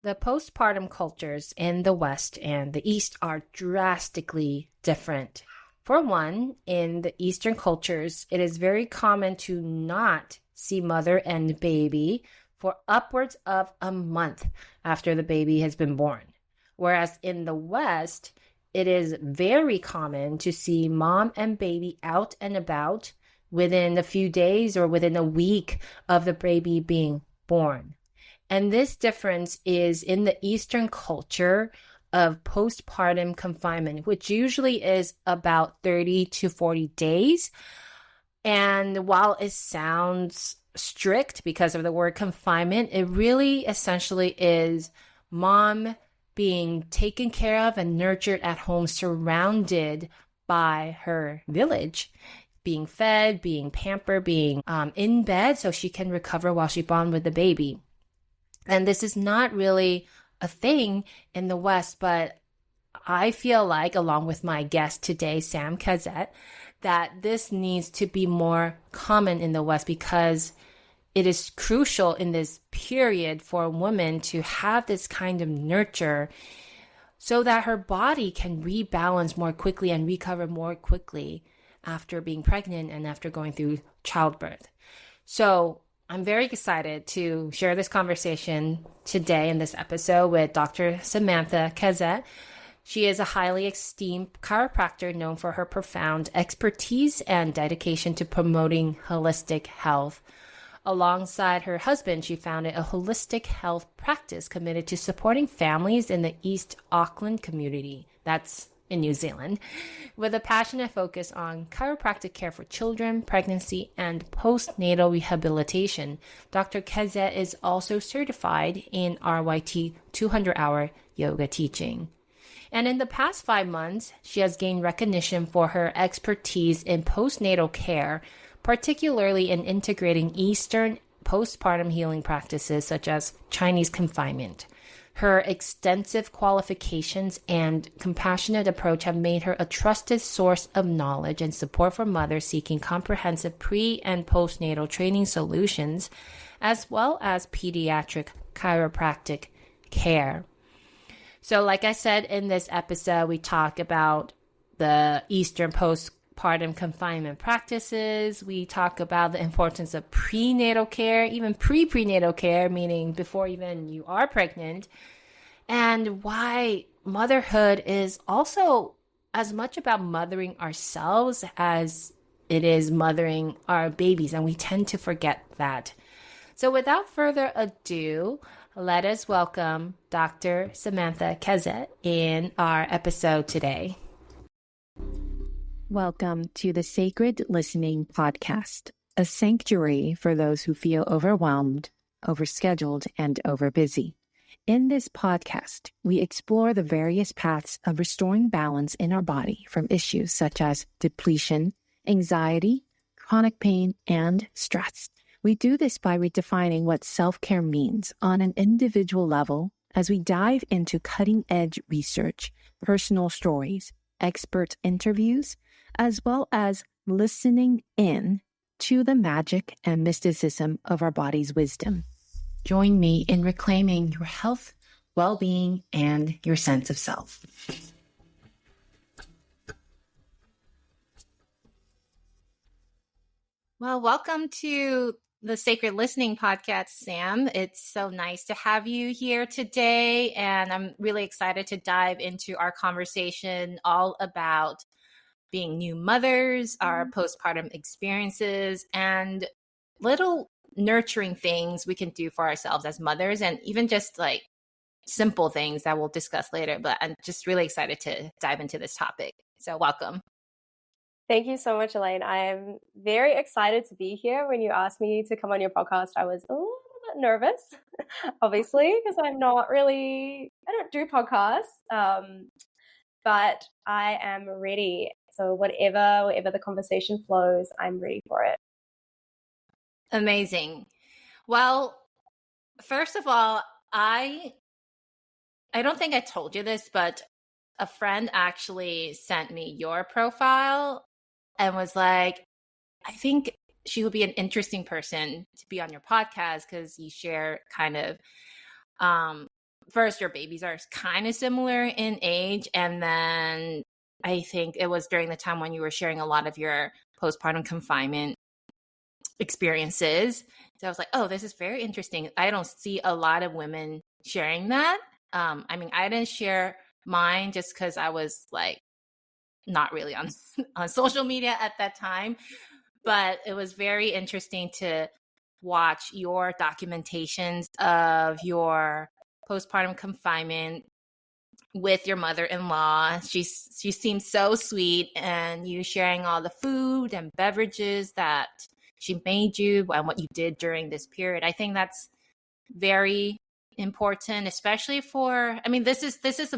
The postpartum cultures in the West and the East are drastically different. For one, in the Eastern cultures, it is very common to not see mother and baby for upwards of a month after the baby has been born. Whereas in the West, it is very common to see mom and baby out and about within a few days or within a week of the baby being born. And this difference is in the Eastern culture of postpartum confinement, which usually is about 30 to 40 days. And while it sounds strict because of the word confinement, it really essentially is mom being taken care of and nurtured at home, surrounded by her village, being fed, being pampered, being in bed so she can recover while she bonds with the baby. And this is not really a thing in the West, but I feel like, along with my guest today, Sam Quezet, that this needs to be more common in the West because it is crucial in this period for a woman to have this kind of nurture so that her body can rebalance more quickly and recover more quickly after being pregnant and after going through childbirth. So I'm very excited to share this conversation today in this episode with Dr. Samantha Quezet. She is a highly esteemed chiropractor known for her profound expertise and dedication to promoting holistic health. Alongside her husband, she founded a holistic health practice committed to supporting families in the East Auckland community. That's in New Zealand, with a passionate focus on chiropractic care for children, pregnancy, and postnatal rehabilitation. Dr. Quezet is also certified in RYT 200-hour yoga teaching. And in the past 5 months, she has gained recognition for her expertise in postnatal care, particularly in integrating Eastern postpartum healing practices such as Chinese confinement. Her extensive qualifications and compassionate approach have made her a trusted source of knowledge and support for mothers seeking comprehensive pre- and postnatal training solutions, as well as pediatric chiropractic care. So like I said, in this episode, we talk about the Eastern postpartum confinement practices. We talk about the importance of prenatal care, even prenatal care, meaning before even you are pregnant, and why motherhood is also as much about mothering ourselves as it is mothering our babies, and we tend to forget that. So without further ado, let us welcome Dr. Samantha Quezet in our episode today. Welcome to the Sacred Listening Podcast, a sanctuary for those who feel overwhelmed, overscheduled, and overbusy. In this podcast, we explore the various paths of restoring balance in our body from issues such as depletion, anxiety, chronic pain, and stress. We do this by redefining what self-care means on an individual level as we dive into cutting-edge research, personal stories, expert interviews, as well as listening in to the magic and mysticism of our body's wisdom. Join me in reclaiming your health, well-being, and your sense of self. Well, welcome to the Sacred Listening Podcast, Sam. It's so nice to have you here today, and I'm really excited to dive into our conversation all about being new mothers, our postpartum experiences, and little nurturing things we can do for ourselves as mothers, and even just like simple things that we'll discuss later. But I'm just really excited to dive into this topic. So welcome. Thank you so much, Elaine. I'm very excited to be here. When you asked me to come on your podcast, I was a little bit nervous, obviously, because I don't do podcasts, but I am ready. So whatever the conversation flows, I'm ready for it. Amazing. Well, first of all, I don't think I told you this, but a friend actually sent me your profile and was like, I think she would be an interesting person to be on your podcast because you share kind of first, your babies are kind of similar in age. And then I think it was during the time when you were sharing a lot of your postpartum confinement experiences. So I was like, oh, this is very interesting. I don't see a lot of women sharing that. I mean, I didn't share mine just because I was like not really on social media at that time. But it was very interesting to watch your documentations of your postpartum confinement with your mother-in-law. She seemed so sweet, and you sharing all the food and beverages that she made you and what you did during this period. I think that's very important, especially for, I mean, this is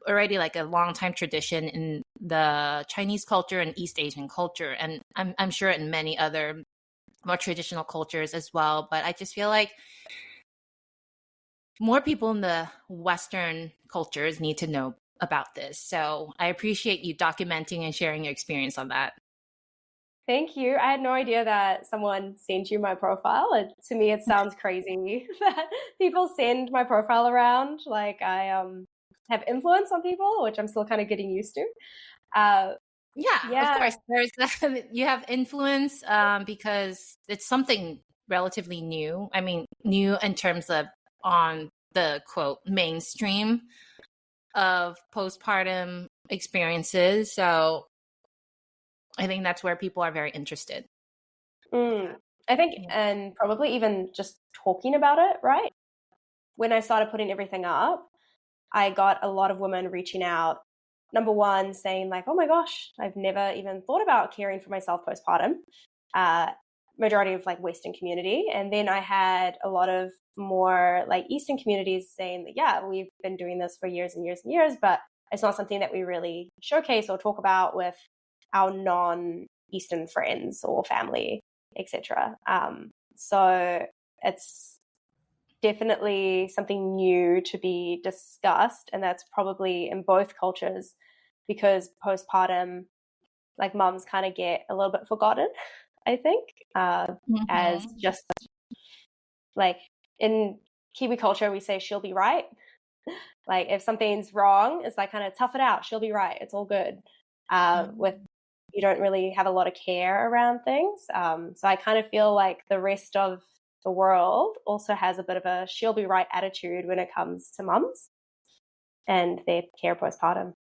already like a long time tradition in the Chinese culture and East Asian culture, and I'm sure in many other more traditional cultures as well. But I just feel like more people in the Western cultures need to know about this. So I appreciate you documenting and sharing your experience on that. Thank you. I had no idea that someone sent you my profile. To me, it sounds crazy that people send my profile around. Like I have influence on people, which I'm still kind of getting used to. Yeah, of course. There's you have influence because it's something relatively new. I mean, new in terms of on the quote mainstream of postpartum experiences. So I think that's where people are very interested. I think, and probably even just talking about it, right? When I started putting everything up, I got a lot of women reaching out. Number one, saying like, oh my gosh, I've never even thought about caring for myself postpartum. Majority of like Western community. And then I had a lot of more like Eastern communities saying that, yeah, we've been doing this for years and years and years, but it's not something that we really showcase or talk about with our non-Eastern friends or family, etc. So it's definitely something new to be discussed, and that's probably in both cultures because postpartum, like mums kind of get a little bit forgotten, I think, as just like in Kiwi culture, we say she'll be right. Like if something's wrong, it's like kind of tough it out. She'll be right. It's all good. With you don't really have a lot of care around things. So I kind of feel like the rest of the world also has a bit of a she'll be right attitude when it comes to mums and their care postpartum.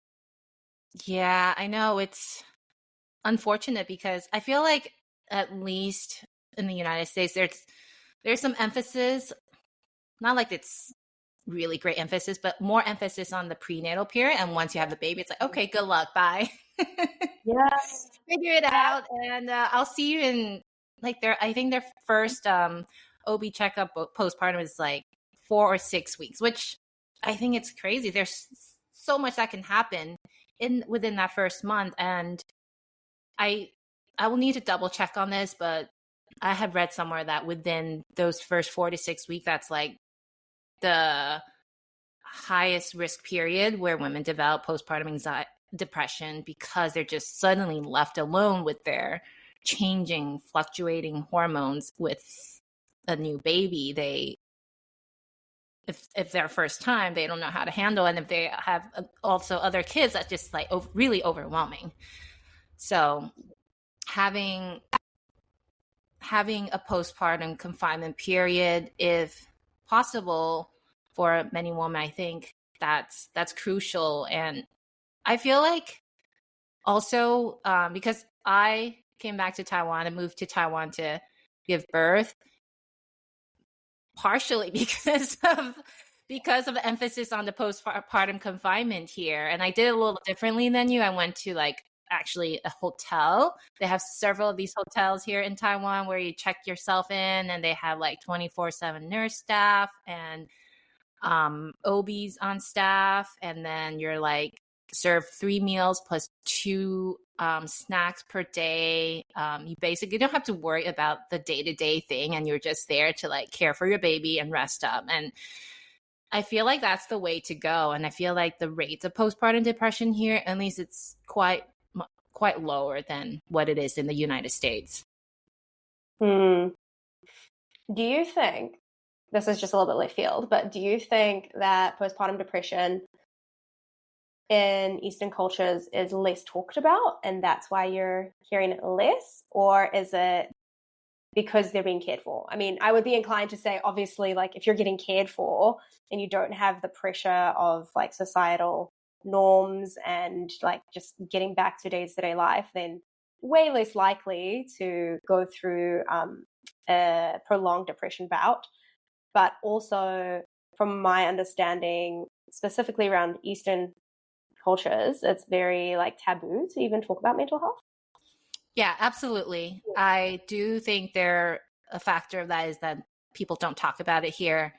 Yeah, I know it's unfortunate because I feel like at least in the United States, there's some emphasis, not like it's really great emphasis, but more emphasis on the prenatal period. And once you have the baby, it's like, okay, good luck, bye. Yeah, Figure it out, and I'll see you in like I think their first OB checkup postpartum is like 4 or 6 weeks, which I think it's crazy. There's so much that can happen within that first month, and I will need to double check on this, but I have read somewhere that within those first 4 to 6 weeks, that's like the highest risk period where women develop postpartum anxiety, depression, because they're just suddenly left alone with their changing, fluctuating hormones with a new baby. If their first time, they don't know how to handle, and if they have also other kids, that's just like really overwhelming. So having a postpartum confinement period, if possible, for many women, I think that's crucial. And I feel like also because I came back to Taiwan and moved to Taiwan to give birth, partially because of the emphasis on the postpartum confinement here. And I did it a little differently than you. I went to like actually a hotel. They have several of these hotels here in Taiwan where you check yourself in, and they have like 24/7 nurse staff and OBs on staff, and then you're like served 3 meals plus 2 snacks per day. You basically don't have to worry about the day-to-day thing, and you're just there to like care for your baby and rest up. And I feel like that's the way to go. And I feel like the rates of postpartum depression here, at least it's quite lower than what it is in the United States. Do you think this is just a little bit left field, but do you think that postpartum depression in Eastern cultures is less talked about and that's why you're hearing it less? Or is it because they're being cared for? I mean, I would be inclined to say, obviously, like if you're getting cared for and you don't have the pressure of like societal norms and like just getting back to day-to-day life, then way less likely to go through a prolonged depression bout. But also, from my understanding, specifically around Eastern cultures, it's very like taboo to even talk about mental health. Yeah, absolutely. I do think a factor of that is that people don't talk about it here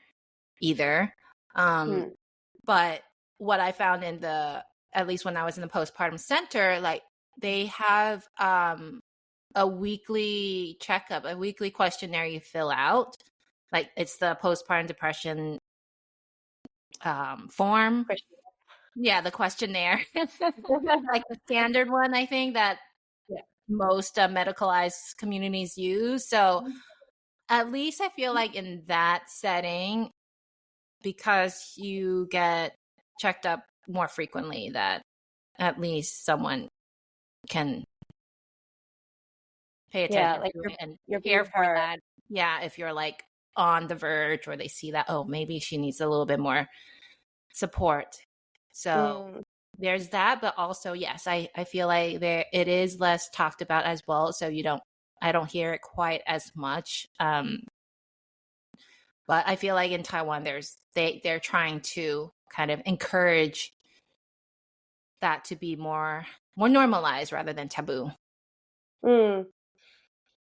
either. But what I found at least when I was in the postpartum center, like they have a weekly checkup, a weekly questionnaire you fill out. Like it's the postpartum depression form. Yeah, the questionnaire. Like the standard one, I think that most medicalized communities use. So at least I feel like in that setting, because you get checked up more frequently, that at least someone can pay attention like to it and you're care being for heard. that. Yeah, if you're like on the verge or they see that, oh, maybe she needs a little bit more support. So there's that, but also, yes, I feel like it is less talked about as well. So I don't hear it quite as much. But I feel like in Taiwan, they're trying to kind of encourage that to be more normalized rather than taboo. And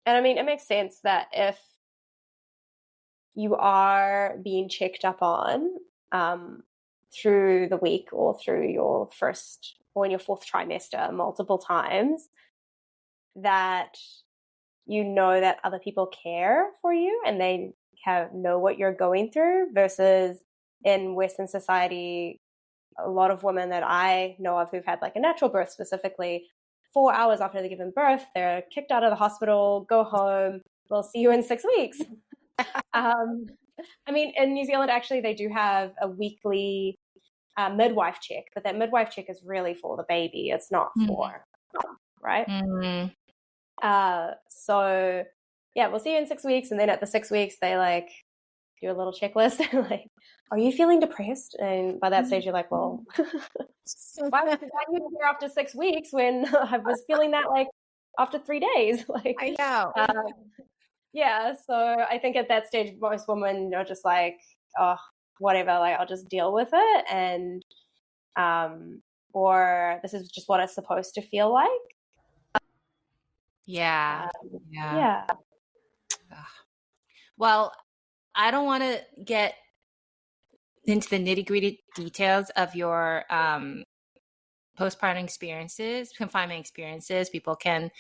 I mean, it makes sense that if you are being checked up on through the week or through your first or in your fourth trimester multiple times, that you know that other people care for you and they know what you're going through, versus in Western society, a lot of women that I know of who've had like a natural birth specifically, 4 hours after they're given birth, they're kicked out of the hospital, go home, we'll see you in 6 weeks. I mean, in New Zealand, actually, they do have a weekly midwife check, but that midwife check is really for the baby. It's not for mom, right? So yeah, we'll see you in 6 weeks. And then at the 6 weeks, they like do a little checklist. Like, are you feeling depressed? And by that stage, you're like, well, why are you here after 6 weeks when I was feeling that like after 3 days? Like, I know. Yeah, so I think at that stage, most women are just like, oh, whatever, like I'll just deal with it, and or this is just what it's supposed to feel like. Yeah. Yeah. Well, I don't want to get into the nitty-gritty details of your postpartum experiences, confinement experiences. People can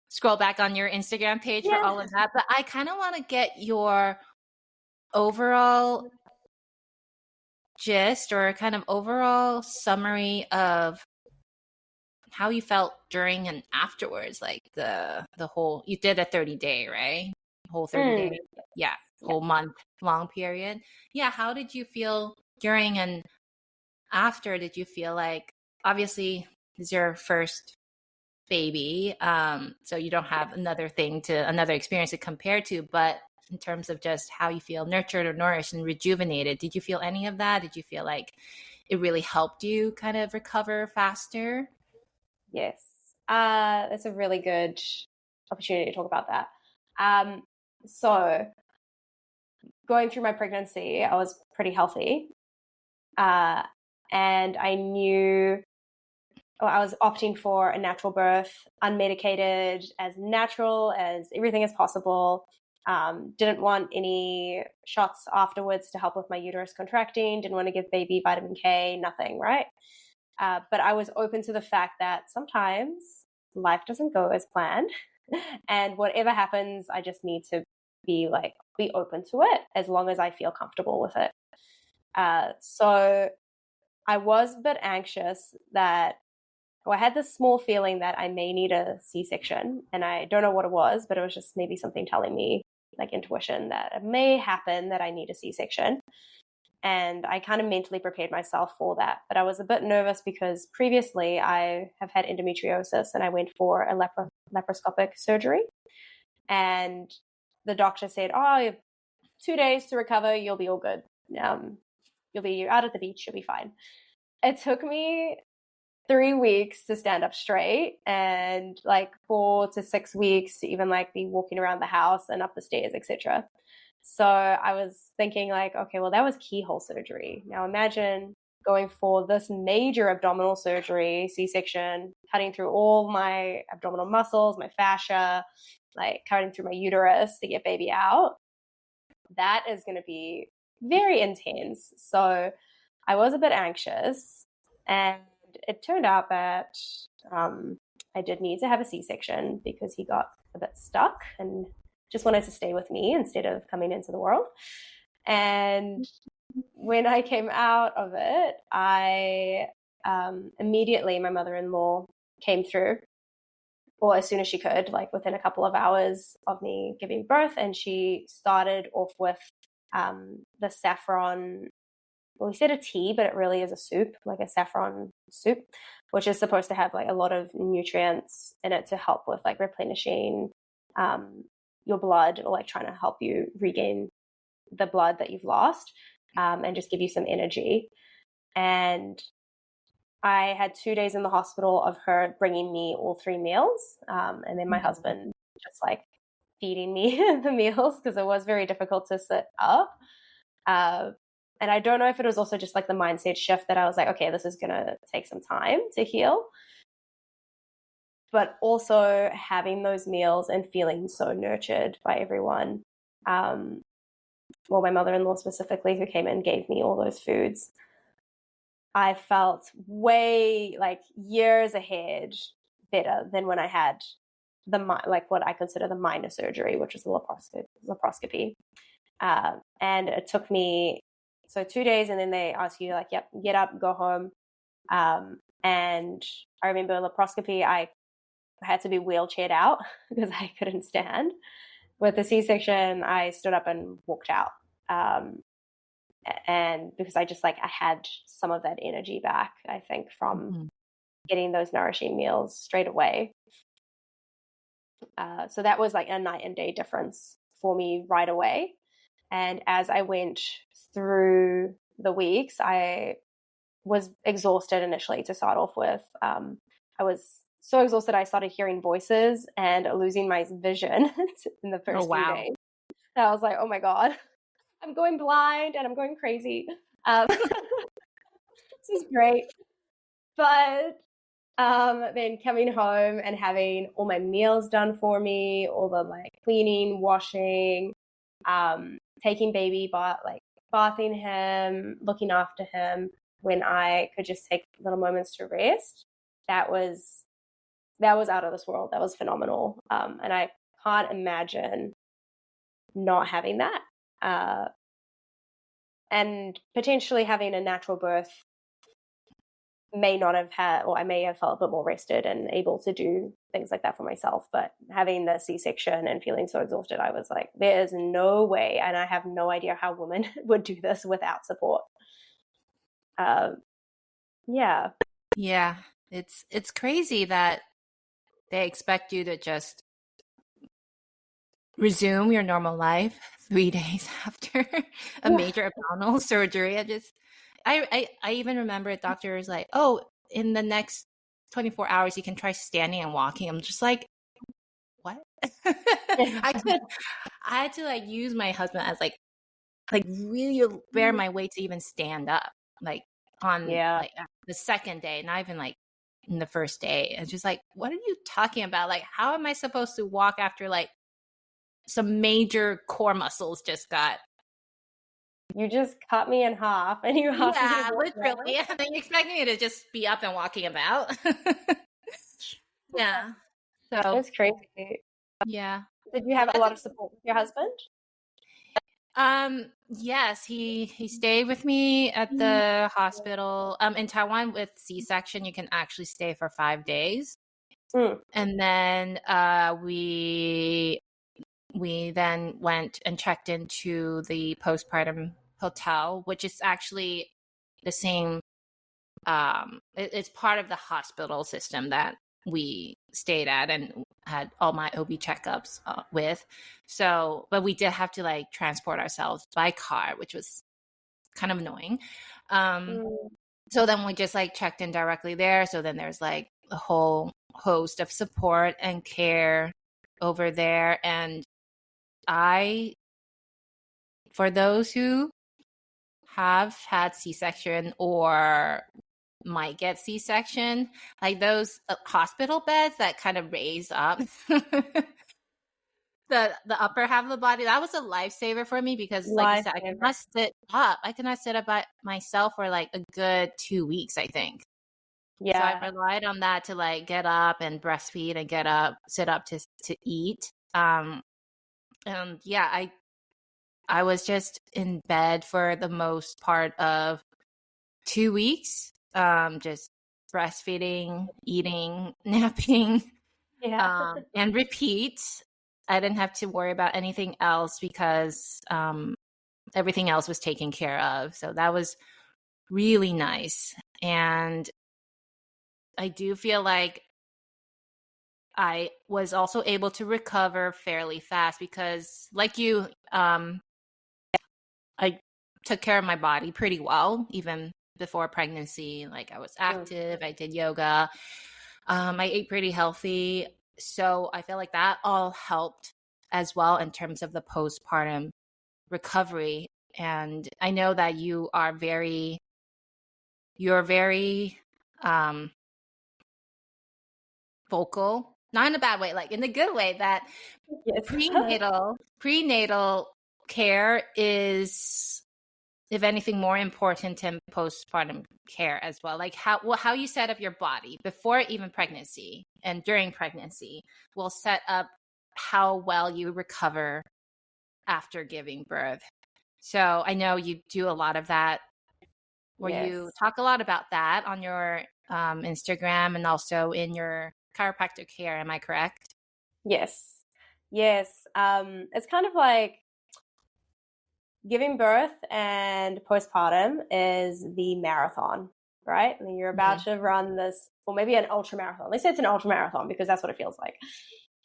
scroll back on your Instagram page for all of that. But I kind of want to get your overall gist or kind of overall summary of how you felt during and afterwards, like the whole, you did a 30-day, right? Whole 30 day. Yeah. Whole month long period. Yeah. How did you feel during and after? Did you feel like, obviously this is your first baby, so you don't have another experience to compare to, but in terms of just how you feel nurtured or nourished and rejuvenated, did you feel any of that? Did you feel like it really helped you kind of recover faster? Yes. That's a really good opportunity to talk about that. So going through my pregnancy, I was pretty healthy. And I knew I was opting for a natural birth, unmedicated, as natural as everything as possible. Didn't want any shots afterwards to help with my uterus contracting. Didn't want to give baby vitamin K, nothing, right? But I was open to the fact that sometimes life doesn't go as planned. And whatever happens, I just need to be open to it as long as I feel comfortable with it. So I was a bit anxious that I had this small feeling that I may need a C-section, and I don't know what it was, but it was just maybe something telling me like intuition that it may happen that I need a C-section. And I kind of mentally prepared myself for that. But I was a bit nervous because previously I have had endometriosis and I went for a laparoscopic surgery. And the doctor said, oh, you have 2 days to recover. You'll be all good. You'll be out at the beach. You'll be fine. It took me 3 weeks to stand up straight and like 4 to 6 weeks to even like be walking around the house and up the stairs, etc. So I was thinking like, okay, well, that was keyhole surgery. Now imagine going for this major abdominal surgery, C-section, cutting through all my abdominal muscles, my fascia, like cutting through my uterus to get baby out. That is going to be very intense. So I was a bit anxious, and it turned out that I did need to have a C-section because he got a bit stuck and just wanted to stay with me instead of coming into the world. And when I came out of it, I immediately, my mother-in-law came through, or as soon as she could, like within a couple of hours of me giving birth, and she started off with the saffron. Well, we said a tea, but it really is a soup, like a saffron soup, which is supposed to have like a lot of nutrients in it to help with like replenishing your blood, or like trying to help you regain the blood that you've lost, and just give you some energy. And I had 2 days in the hospital of her bringing me all 3 meals, and then my husband just like feeding me the meals because it was very difficult to sit up. And I don't know if it was also just like the mindset shift that I was like, okay, this is going to take some time to heal. But also having those meals and feeling so nurtured by everyone. Well, my mother-in-law specifically, who came and gave me all those foods. I felt way like years ahead better than when I had like what I consider the minor surgery, which was the laparoscopy. And it took me 2 days, and then they ask you like, yep, get up, go home. And I remember laparoscopy, I had to be wheelchaired out because I couldn't stand. With the C-section, I stood up and walked out. And because I just like, I had some of that energy back, I think, from getting those nourishing meals straight away. So that was like a night and day difference for me right away. And as I went through the weeks, I was exhausted initially to start off with. I was so exhausted, I started hearing voices and losing my vision in the first few days. And I was like, oh my God, I'm going blind and I'm going crazy. This is great. But then coming home and having all my meals done for me, all the like cleaning, washing, taking baby, bathing him, looking after him when I could just take little moments to rest. That was out of this world. That was phenomenal. And I can't imagine not having that. And potentially having a natural birth may not have had, or I may have felt a bit more rested and able to do things like that for myself. But having the C-section and feeling so exhausted, I was like, there is no way. And I have no idea how women would do this without support. Yeah. Yeah. It's crazy that they expect you to just resume your normal life 3 days after a major abdominal surgery. I even remember a doctor was like, oh, in the next 24 hours, you can try standing and walking. I'm just like, what? I had to like use my husband as like really bear my weight to even stand up, like on like the second day, not even like in the first day. It's just like, what are you talking about? Like, how am I supposed to walk after like some major core muscles just got? You just cut me in half and you asked me to walk literally. And then you expect me to just be up and walking about. Yeah. So it's crazy. Yeah. Did you have a lot of support with your husband? Yes, he stayed with me at the hospital. In Taiwan with C-section, you can actually stay for 5 days. And then we we then went and checked into the postpartum hotel, which is actually the same. It's part of the hospital system that we stayed at and had all my OB checkups with. So, but we did have to like transport ourselves by car, which was kind of annoying. So then we just like checked in directly there. So then there's like a whole host of support and care over there. And for those who have had C-section or might get C-section, like those hospital beds that kind of raise up the upper half of the body, that was a lifesaver for me because like you said, I could not sit up by myself for like a good 2 weeks, I think. So I relied on that to like get up and breastfeed and sit up to eat. And yeah, I was just in bed for the most part of 2 weeks, just breastfeeding, eating, napping, and repeat. I didn't have to worry about anything else because everything else was taken care of. So that was really nice. And I do feel like I was also able to recover fairly fast because, like you, I took care of my body pretty well, even before pregnancy. Like I was active, I did yoga, I ate pretty healthy. So I feel like that all helped as well in terms of the postpartum recovery. And I know that you're very vocal, not in a bad way, like in a good way, that prenatal care is, if anything, more important than postpartum care as well. Like how you set up your body before even pregnancy and during pregnancy will set up how well you recover after giving birth. So I know you do a lot of that, where you talk a lot about that on your Instagram and also in your chiropractic care. Am I correct? Yes. It's kind of like giving birth and postpartum is the marathon, right? I mean, you're about to run this, or maybe an ultra marathon. Let's say it's an ultra marathon because that's what it feels like.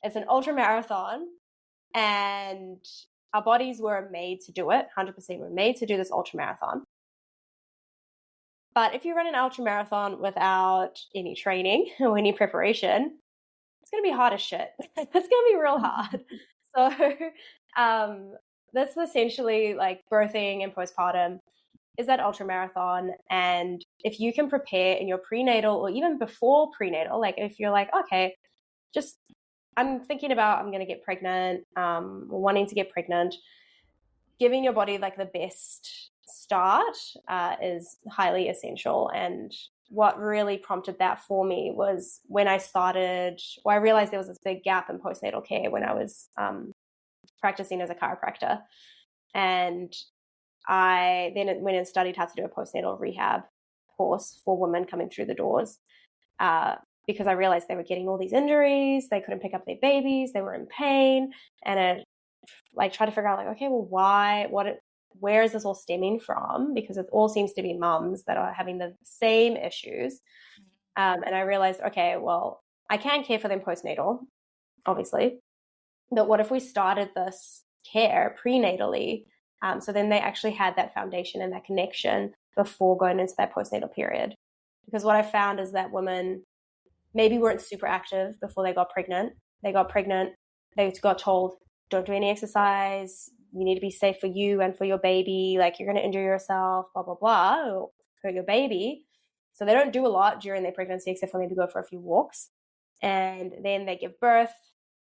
It's an ultra marathon, and our bodies were made to do it. 100% were made to do this ultra marathon. But if you run an ultra marathon without any training or any preparation, it's going to be hard as shit. It's going to be real hard. So that's essentially like birthing and postpartum is that ultra marathon. And if you can prepare in your prenatal or even before prenatal, like if you're like, okay, I'm thinking about, I'm going to get pregnant, wanting to get pregnant, giving your body like the best start is highly essential. And what really prompted that for me was when I realized there was this big gap in postnatal care when I was practicing as a chiropractor. And I then went and studied how to do a postnatal rehab course for women coming through the doors because I realized they were getting all these injuries, they couldn't pick up their babies, they were in pain, and I like tried to figure out like, okay, well, where is this all stemming from? Because it all seems to be mums that are having the same issues. And I realized, okay, well, I can care for them postnatal, obviously, but what if we started this care prenatally? So then they actually had that foundation and that connection before going into that postnatal period. Because what I found is that women maybe weren't super active before they got pregnant. They got told, don't do any exercise. You need to be safe for you and for your baby. Like, you're going to injure yourself, blah, blah, blah, or hurt your baby. So they don't do a lot during their pregnancy except for maybe go for a few walks. And then they give birth,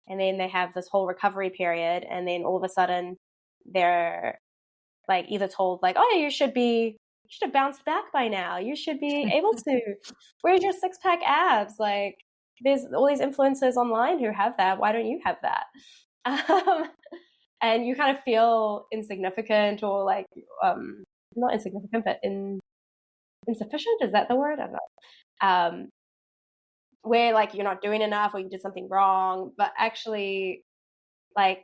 and then they have this whole recovery period. And then all of a sudden they're like either told like, oh, you should have bounced back by now. You should be able to. Where's your 6-pack abs? Like, there's all these influencers online who have that. Why don't you have that? And you kind of feel insignificant, or like not insignificant, but insufficient. Is that the word? I don't know. Where like you're not doing enough, or you did something wrong. But actually, like,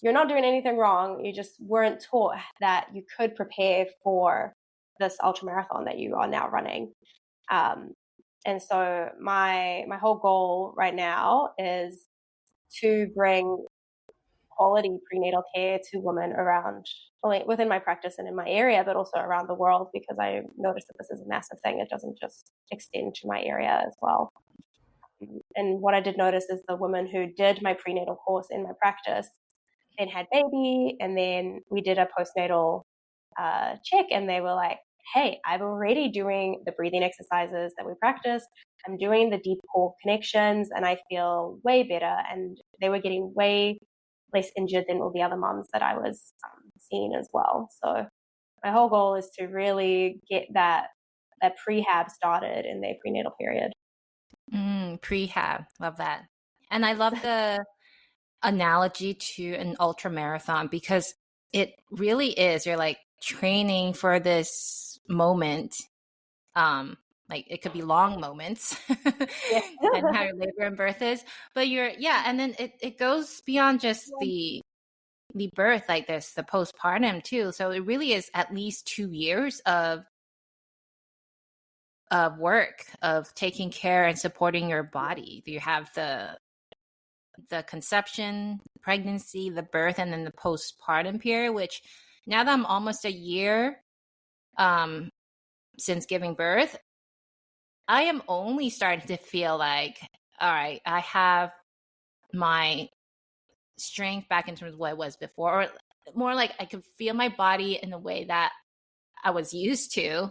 you're not doing anything wrong. You just weren't taught that you could prepare for this ultramarathon that you are now running. And so my whole goal right now is to bring quality prenatal care to women around, only within my practice and in my area, but also around the world, because I noticed that this is a massive thing. It doesn't just extend to my area as well. And what I did notice is the women who did my prenatal course in my practice then had baby, and then we did a postnatal check, and they were like, hey, I'm already doing the breathing exercises that we practice. I'm doing the deep core connections, and I feel way better. And they were getting way less injured than all the other mums that I was seeing as well. So my whole goal is to really get that prehab started in their prenatal period. Prehab, love that. And I love the analogy to an ultra marathon, because it really is, you're like training for this moment. Like it could be long moments depending how your labor and birth is, but and then it goes beyond just the birth, like there's the postpartum too. So it really is at least 2 years of work of taking care and supporting your body. You have the conception, pregnancy, the birth, and then the postpartum period, which now that I'm almost a year since giving birth, I am only starting to feel like, all right, I have my strength back in terms of what it was before, or more like I could feel my body in the way that I was used to.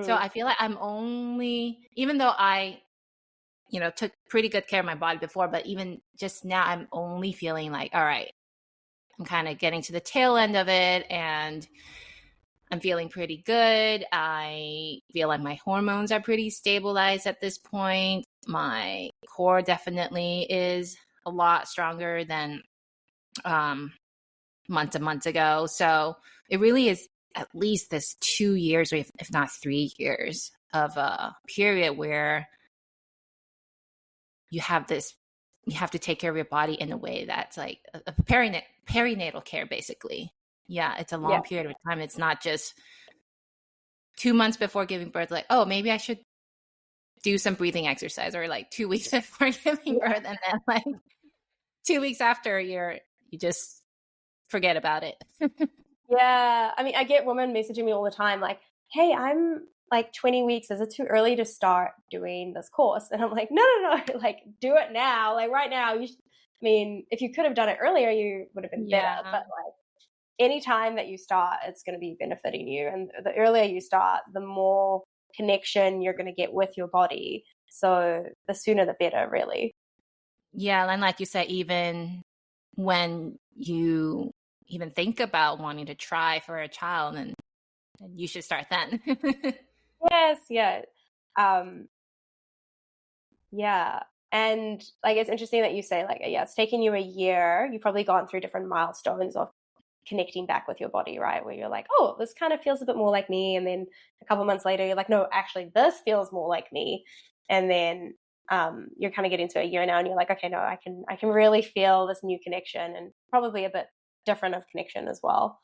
So I feel like I'm only, even though I took pretty good care of my body before, but even just now I'm only feeling like, all right, I'm kind of getting to the tail end of it, and I'm feeling pretty good. I feel like my hormones are pretty stabilized at this point. My core definitely is a lot stronger than months and months ago. So it really is at least this 2 years, or if not 3 years of a period where you have to take care of your body in a way that's like a perinatal care, basically. Yeah, it's a long period of time. It's not just 2 months before giving birth, like, oh, maybe I should do some breathing exercise, or like 2 weeks before giving birth, and then like 2 weeks after you just forget about it. Yeah. I mean, I get women messaging me all the time like, hey, I'm like 20 weeks. Is it too early to start doing this course? And I'm like, no, like do it now. Like right now, I mean, if you could have done it earlier, you would have been better. But like any time that you start, it's going to be benefiting you. And the earlier you start, the more connection you're going to get with your body. So the sooner the better, really. Yeah. And like you said, even when you even think about wanting to try for a child, and you should start then. Yes. Yeah. Yeah. And like, it's interesting that you say like, yeah, it's taken you a year. You've probably gone through different milestones of connecting back with your body, right? Where you're like, oh, this kind of feels a bit more like me. And then a couple months later, you're like, no, actually, this feels more like me. And then you're kind of getting to a year now, and you're like, okay, no, I can really feel this new connection, and probably a bit different of connection as well.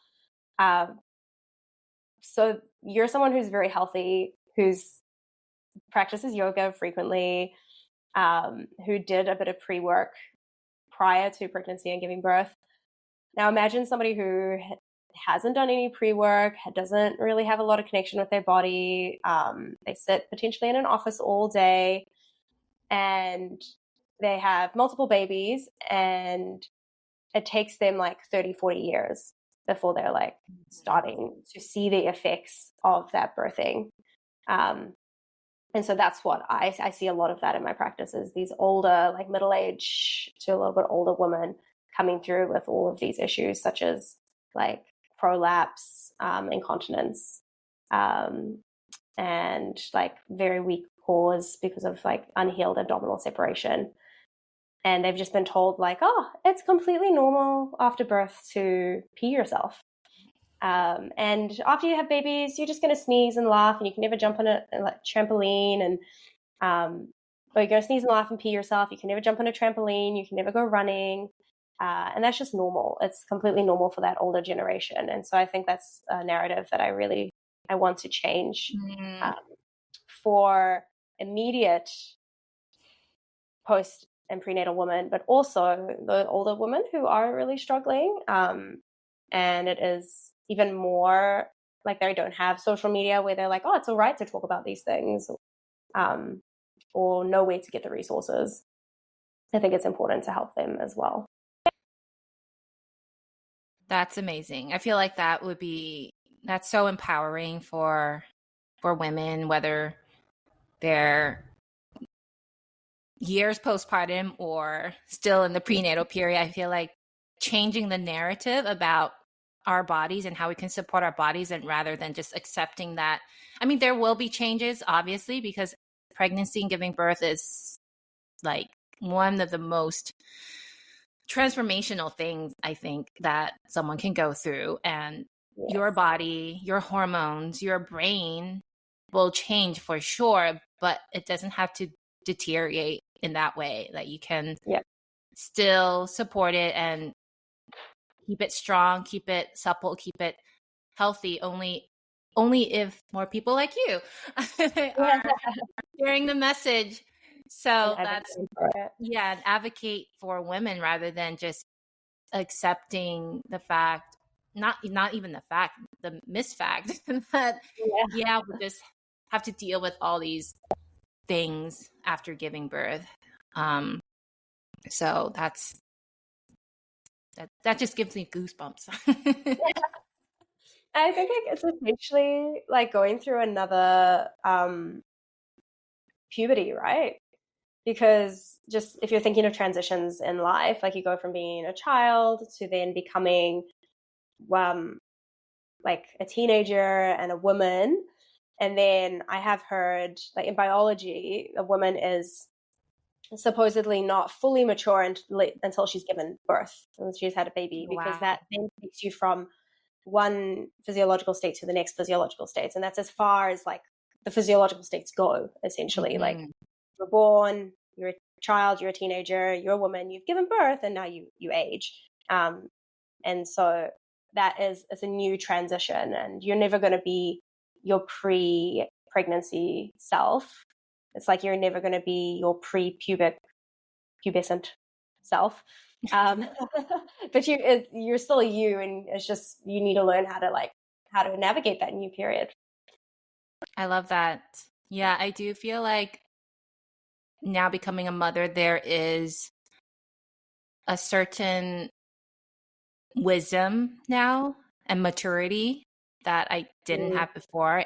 So you're someone who's very healthy, who's practices yoga frequently, who did a bit of pre-work prior to pregnancy and giving birth. Now imagine somebody who hasn't done any pre-work, doesn't really have a lot of connection with their body. They sit potentially in an office all day, and they have multiple babies, and it takes them like 30, 40 years before they're like starting to see the effects of that birthing. And so that's what I see a lot of that in my practice, is these older, like middle-aged to a little bit older women coming through with all of these issues, such as like prolapse, incontinence, and like very weak cores because of like unhealed abdominal separation. And they've just been told like, oh, it's completely normal after birth to pee yourself. And after you have babies, you're just going to sneeze and laugh, and you can never jump on a like trampoline, and or you're going to sneeze and laugh and pee yourself. You can never jump on a trampoline. You can never go running. And that's just normal. It's completely normal for that older generation. And so I think that's a narrative that I want to change um, for immediate post and prenatal women, but also the older women who are really struggling. And it is even more like they don't have social media where they're like, oh, it's all right to talk about these things, or know where to get the resources. I think it's important to help them as well. That's amazing. I feel like that's so empowering for women, whether they're years postpartum or still in the prenatal period. I feel like changing the narrative about our bodies and how we can support our bodies, and rather than just accepting that. I mean, there will be changes, obviously, because pregnancy and giving birth is like one of the most transformational things I think that someone can go through. And Yes. your body, your hormones, your brain will change for sure, but it doesn't have to deteriorate in that way. Like you can still support it and keep it strong, keep it supple, keep it healthy, only if more people like you are sharing the message. So that's and advocate for women rather than just accepting the fact, not even the fact, the misfact that we just have to deal with all these things after giving birth. So that just gives me goosebumps. I think it's essentially like going through another puberty, right? Because just if you're thinking of transitions in life, like you go from being a child to then becoming like a teenager and a woman. And then I have heard, like in biology, a woman is supposedly not fully mature until she's given birth and she's had a baby, because that then takes you from one physiological state to the next physiological state. And that's as far as like the physiological states go, essentially. Like you're born, you're a child, you're a teenager, you're a woman, you've given birth, and now you age. And so it's a new transition, and you're never going to be your pre-pregnancy self. It's like you're never going to be your pubescent self. But you're still you, and it's just you need to learn how to navigate that new period. I love that. Yeah, I do feel like now becoming a mother, there is a certain wisdom now and maturity that I didn't have before.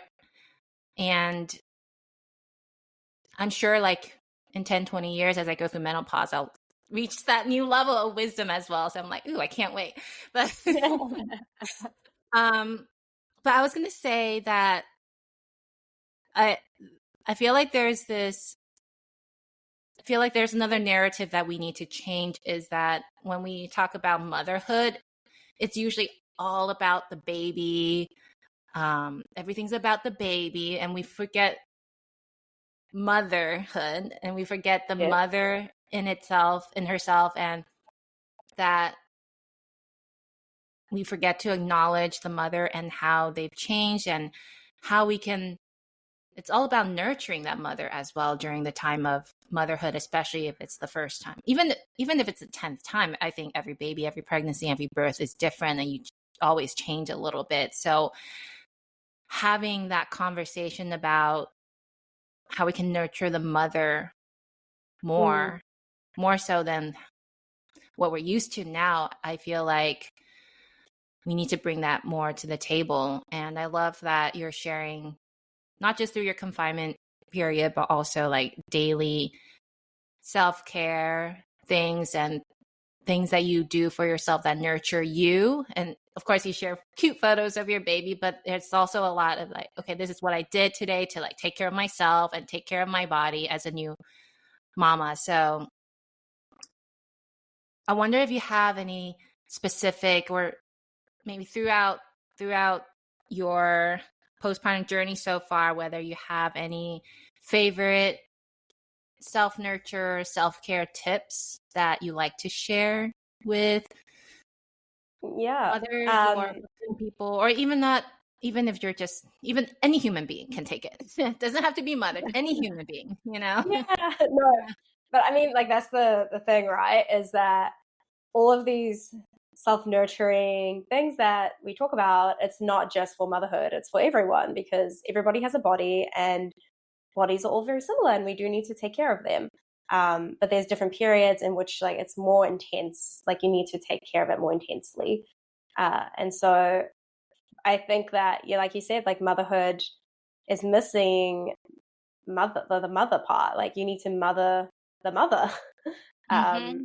And I'm sure like in 10, 20 years, as I go through menopause, I'll reach that new level of wisdom as well. So I'm like, ooh, I can't wait. But, but I was going to say that I feel like there's another narrative that we need to change, is that when we talk about motherhood, it's usually all about the baby. Everything's about the baby, and we forget motherhood, and we forget the mother in herself, and that we forget to acknowledge the mother and how they've changed, and how it's all about nurturing that mother as well during the time of motherhood, especially if it's the first time. Even if it's the 10th time, I think every baby, every pregnancy, every birth is different, and you always change a little bit. So having that conversation about how we can nurture the mother more so than what we're used to now, I feel like we need to bring that more to the table. And I love that you're sharing, not just through your confinement period, but also like daily self-care things and things that you do for yourself that nurture you. And of course you share cute photos of your baby, but it's also a lot of like, okay, this is what I did today to like take care of myself and take care of my body as a new mama. So I wonder if you have any specific, or maybe throughout your postpartum journey so far, whether you have any favorite self-nurture, self-care tips that you like to share. with Yeah. others or with people, or even not, even if you're just, even any human being can take it. It doesn't have to be mother, any human being, you know? Yeah, no. But I mean, like, that's the thing, right? Is that all of these self-nurturing things that we talk about, it's not just for motherhood, it's for everyone, because everybody has a body and bodies are all very similar and we do need to take care of them. But there's different periods in which, like, it's more intense, like you need to take care of it more intensely. And so I think that, yeah, like you said, like, motherhood is missing the mother part. Like, you need to mother the mother. Mm-hmm.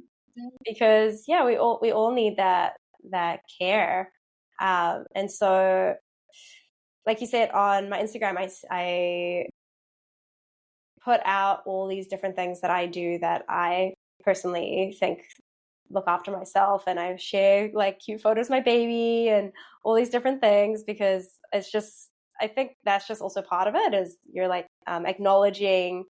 Because yeah, we all need that care. And so, like you said, on my Instagram, I put out all these different things that I do that I personally think look after myself, and I share like cute photos of my baby and all these different things, because it's just, I think that's just also part of it, is you're like acknowledging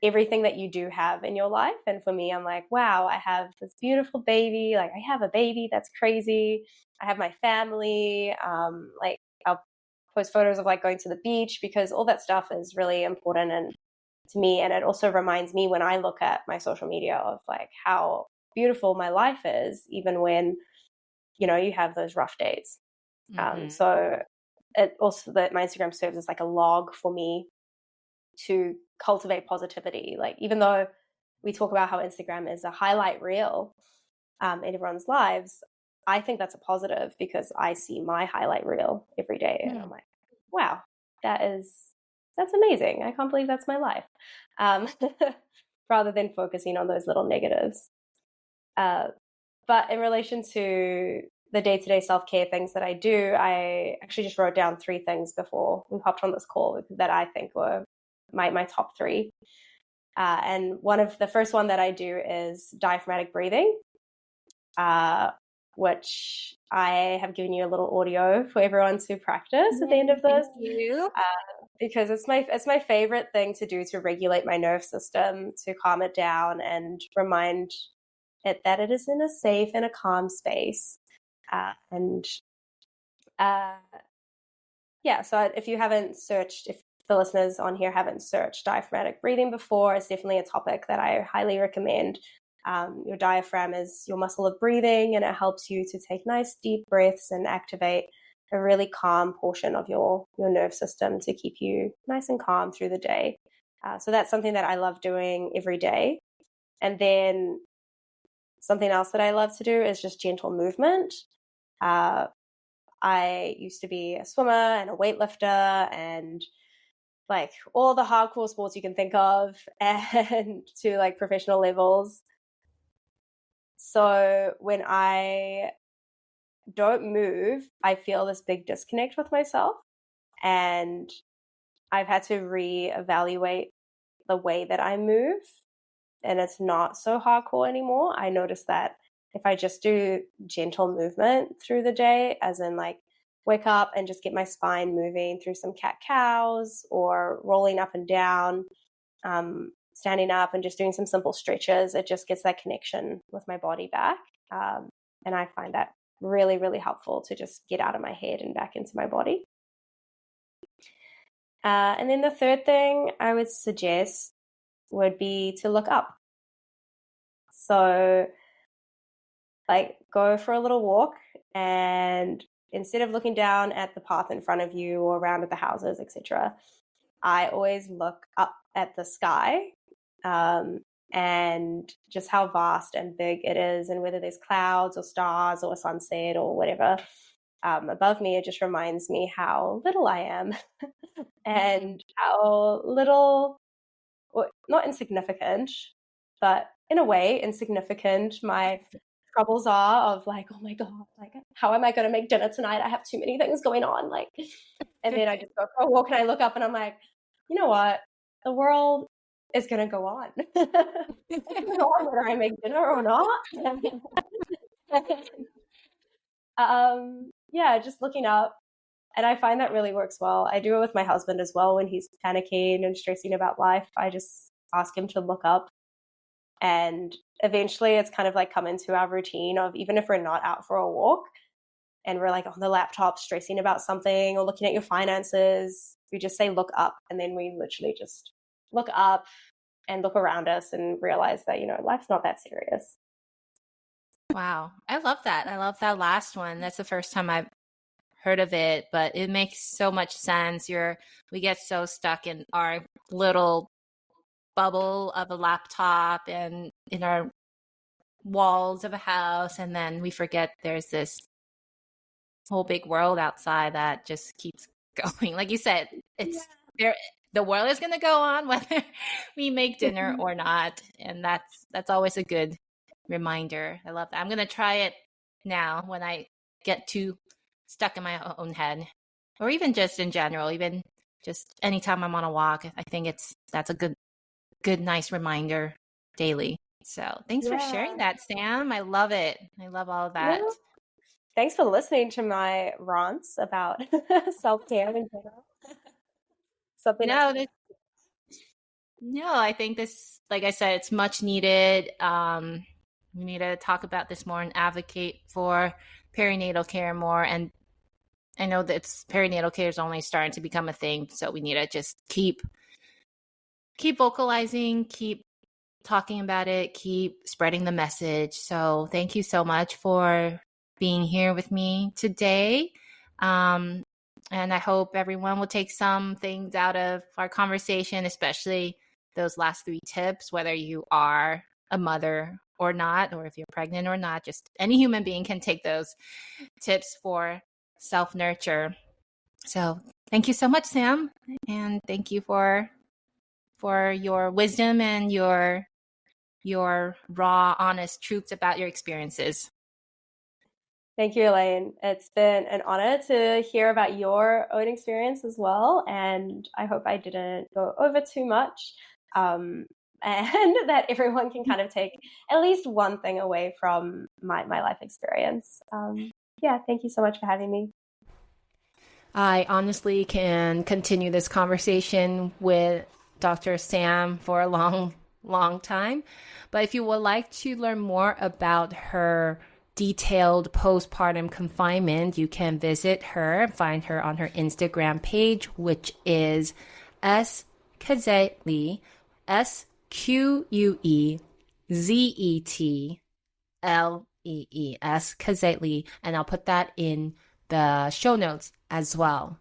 everything that you do have in your life. And for me, I'm like, wow, I have this beautiful baby. Like, I have a baby that's crazy. I have my family. Like, I'll post photos of like going to the beach, because all that stuff is really important and to me. And it also reminds me when I look at my social media of like how beautiful my life is, even when, you have those rough days. Mm-hmm. So it also, that my Instagram serves as like a log for me to cultivate positivity. Like, even though we talk about how Instagram is a highlight reel in everyone's lives, I think that's a positive, because I see my highlight reel every day and I'm like, wow, that's amazing. I can't believe that's my life. Rather than focusing on those little negatives. But in relation to the day-to-day self-care things that I do, I actually just wrote down 3 things before we hopped on this call that I think were my top 3. And the first one that I do is diaphragmatic breathing, which I have given you a little audio for everyone to practice at the end of this. Thank you. Because it's my favorite thing to do to regulate my nerve system, to calm it down and remind it that it is in a safe and a calm space. So if you haven't searched, if the listeners on here haven't searched diaphragmatic breathing before, it's definitely a topic that I highly recommend. Your diaphragm is your muscle of breathing, and it helps you to take nice deep breaths and activate a really calm portion of your nerve system to keep you nice and calm through the day. So that's something that I love doing every day. And then something else that I love to do is just gentle movement. I used to be a swimmer and a weightlifter and like all the hardcore sports you can think of, and to like professional levels. So when I don't move, I feel this big disconnect with myself, and I've had to reevaluate the way that I move, and it's not so hardcore anymore. I notice that if I just do gentle movement through the day, as in like wake up and just get my spine moving through some cat cows, or rolling up and down, standing up and just doing some simple stretches, it just gets that connection with my body back. And I find that really, really helpful to just get out of my head and back into my body. And then the third thing I would suggest would be to look up. So like go for a little walk, and instead of looking down at the path in front of you or around at the houses, etc., I always look up at the sky, and just how vast and big it is, and whether there's clouds or stars or a sunset or whatever above me. It just reminds me how little I am and how little, or not insignificant, but in a way insignificant, my troubles are, of like, oh my god, like how am I going to make dinner tonight? I have too many things going on, like. And then I just go for a walk and I look up and I'm like, you know what, the world is going to go on. It's going to go on whether I make dinner or not. Yeah, just looking up. And I find that really works well. I do it with my husband as well. When he's panicking and stressing about life, I just ask him to look up. And eventually it's kind of like come into our routine of, even if we're not out for a walk and we're like on the laptop stressing about something or looking at your finances, we just say, look up. And then we literally just look up and look around us and realize that, life's not that serious. Wow. I love that. I love that last one. That's the first time I've heard of it, but it makes so much sense. We get so stuck in our little bubble of a laptop and in our walls of a house, and then we forget there's this whole big world outside that just keeps going. Like you said, there. The world is going to go on whether we make dinner or not, and that's always a good reminder. I love that. I'm going to try it now when I get too stuck in my own head, or even just in general, even just anytime I'm on a walk. I think that's a good, nice reminder daily. So thanks for sharing that, Sam. I love it. I love all of that. Yeah. Thanks for listening to my rants about self-care in general. No, I think this, like I said, it's much needed. We need to talk about this more and advocate for perinatal care more. And I know that perinatal care is only starting to become a thing, so we need to just keep vocalizing, keep talking about it, keep spreading the message. So thank you so much for being here with me today. And I hope everyone will take some things out of our conversation, especially those last 3 tips, whether you are a mother or not, or if you're pregnant or not. Just any human being can take those tips for self-nurture. So thank you so much, Sam. And thank you for your wisdom and your raw, honest truths about your experiences. Thank you, Elaine. It's been an honor to hear about your own experience as well. And I hope I didn't go over too much, and that everyone can kind of take at least one thing away from my life experience. Thank you so much for having me. I honestly can continue this conversation with Dr. Sam for a long, long time. But if you would like to learn more about her detailed postpartum confinement, you can visit her and find her on her Instagram page, which is Quezet, SQUEZETLEE, Quezet, and I'll put that in the show notes as well.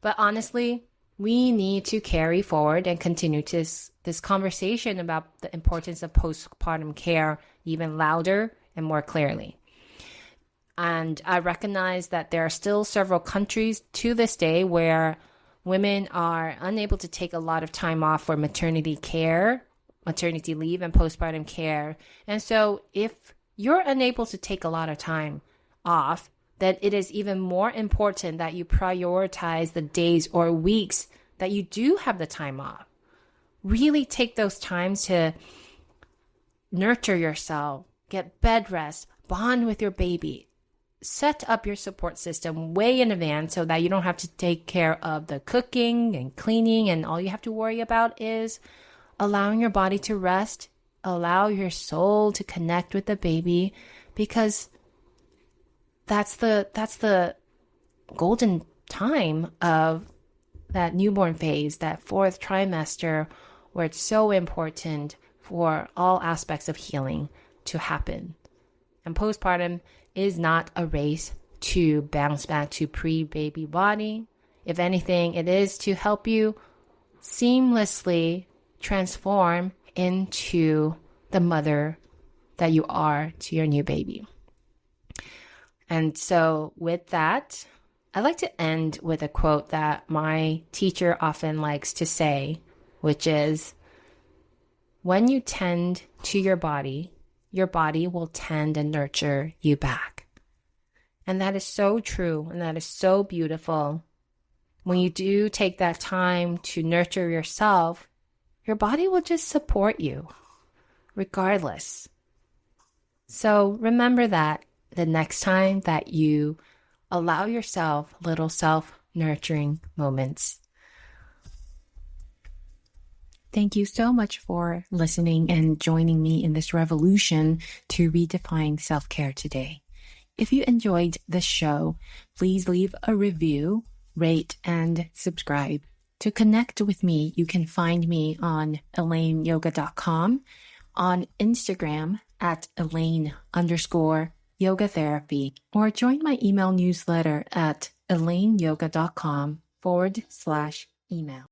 But honestly, we need to carry forward and continue this conversation about the importance of postpartum care even louder and more clearly. And I recognize that there are still several countries to this day where women are unable to take a lot of time off for maternity leave, and postpartum care. And so if you're unable to take a lot of time off, then it is even more important that you prioritize the days or weeks that you do have the time off. Really take those times to nurture yourself, get bed rest, bond with your baby, set up your support system way in advance so that you don't have to take care of the cooking and cleaning, and all you have to worry about is allowing your body to rest, allow your soul to connect with the baby, because that's the golden time of that newborn phase, that 4th trimester, where it's so important for all aspects of healing to happen. And postpartum is not a race to bounce back to pre-baby body. If anything, it is to help you seamlessly transform into the mother that you are to your new baby. And so with that, I like to end with a quote that my teacher often likes to say, which is, when you tend to your body will tend and nurture you back. And that is so true, and that is so beautiful. When you do take that time to nurture yourself, your body will just support you, regardless. So remember that the next time that you allow yourself little self-nurturing moments. Thank you so much for listening and joining me in this revolution to redefine self-care today. If you enjoyed this show, please leave a review, rate, and subscribe. To connect with me, you can find me on elaineyoga.com, on Instagram at Elaine_yoga therapy, or join my email newsletter at elaineyoga.com/email.